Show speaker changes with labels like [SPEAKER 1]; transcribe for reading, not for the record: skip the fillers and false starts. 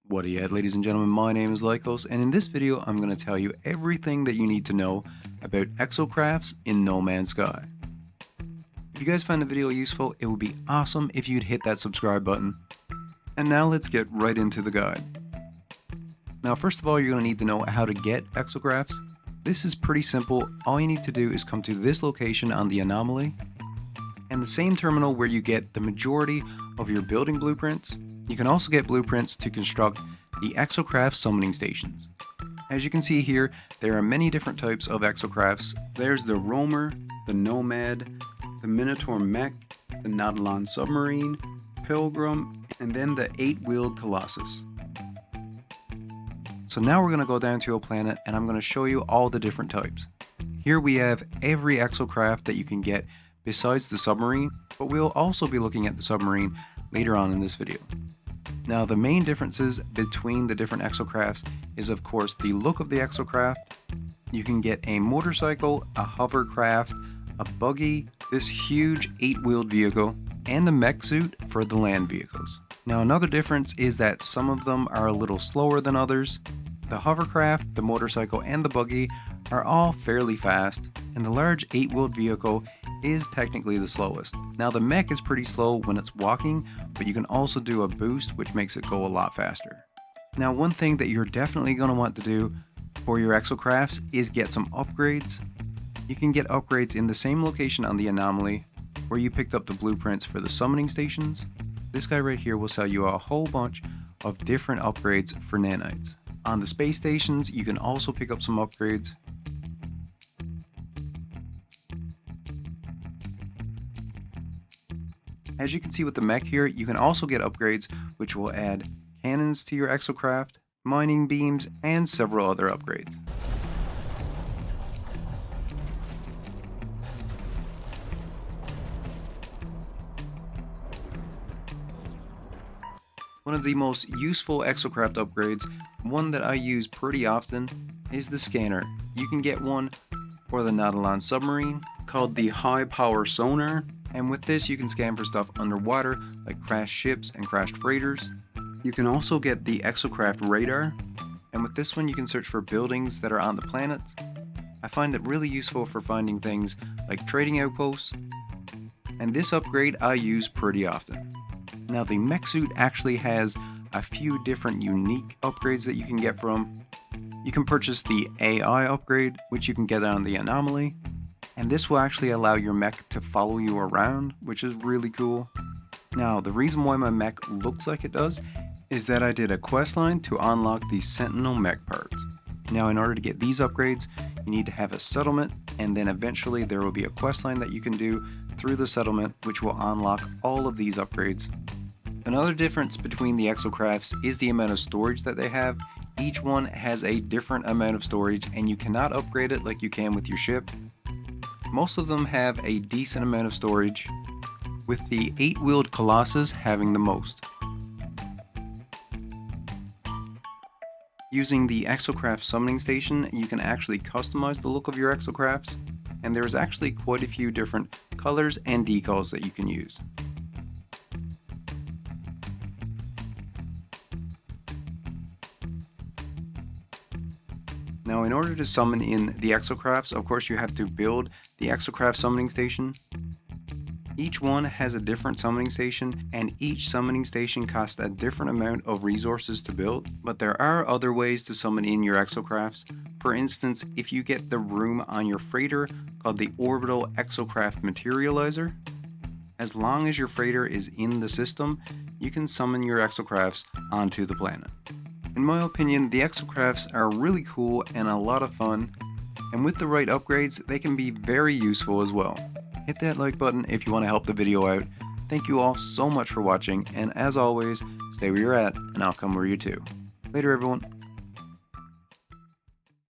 [SPEAKER 1] What are ladies and gentlemen, my name is Lycos, and in this video I'm going to tell you everything that you need to know about Exocrafts in No Man's Sky. If you guys find the video useful, it would be awesome if you'd hit that subscribe button. And now let's get right into the guide. Now first of all, you're going to need to know how to get Exocrafts. This is pretty simple. All you need to do is come to this location on the anomaly, and the same terminal where you get the majority of your building blueprints. You can also get blueprints to construct the Exocraft summoning stations. As you can see here, there are many different types of Exocrafts. There's the Roamer, the Nomad, the Minotaur Mech, the Nautilon Submarine, Pilgrim, and then the 8-wheeled Colossus. So now we're going to go down to a planet and I'm going to show you all the different types. Here we have every Exocraft that you can get besides the submarine, but we'll also be looking at the submarine later on in this video. Now the main differences between the different Exocrafts is of course the look of the Exocraft. You can get a motorcycle, a hovercraft, a buggy, this huge 8-wheeled vehicle, and a mech suit for the land vehicles. Now another difference is that some of them are a little slower than others. The hovercraft, the motorcycle, and the buggy are all fairly fast, and the large 8-wheeled vehicle is technically the slowest. Now the mech is pretty slow when it's walking, but you can also do a boost which makes it go a lot faster. Now one thing that you're definitely going to want to do for your Exocrafts is get some upgrades. You can get upgrades in the same location on the anomaly where you picked up the blueprints for the summoning stations. This guy right here will sell you a whole bunch of different upgrades for nanites. On the space stations you can also pick up some upgrades. As you can see with the mech here, you can also get upgrades which will add cannons to your Exocraft, mining beams, and several other upgrades. One of the most useful Exocraft upgrades, one that I use pretty often, is the scanner. You can get one for the Nautilon Submarine called the High Power Sonar. And with this you can scan for stuff underwater like crashed ships and crashed freighters. You can also get the Exocraft radar, and with this one you can search for buildings that are on the planets. I find it really useful for finding things like trading outposts, and this upgrade I use pretty often. Now the mech suit actually has a few different unique upgrades that you can get from. You can purchase the AI upgrade, which you can get on the anomaly. And this will actually allow your mech to follow you around, which is really cool. Now, the reason why my mech looks like it does is that I did a quest line to unlock the Sentinel mech parts. Now, in order to get these upgrades, you need to have a settlement, and then eventually there will be a quest line that you can do through the settlement, which will unlock all of these upgrades. Another difference between the Exocrafts is the amount of storage that they have. Each one has a different amount of storage, and you cannot upgrade it like you can with your ship. Most of them have a decent amount of storage, with the 8-wheeled Colossus having the most. Using the Exocraft summoning station, you can actually customize the look of your Exocrafts, and there's actually quite a few different colors and decals that you can use. Now in order to summon in the Exocrafts, of course you have to build the Exocraft summoning station. Each one has a different summoning station, and each summoning station costs a different amount of resources to build, but there are other ways to summon in your Exocrafts. For instance, if you get the room on your freighter called the Orbital Exocraft Materializer, as long as your freighter is in the system, you can summon your Exocrafts onto the planet. In my opinion, the Exocrafts are really cool and a lot of fun, and with the right upgrades, they can be very useful as well. Hit that like button if you want to help the video out. Thank you all so much for watching, and as always, stay where you're at, and I'll come where you're to. Later everyone.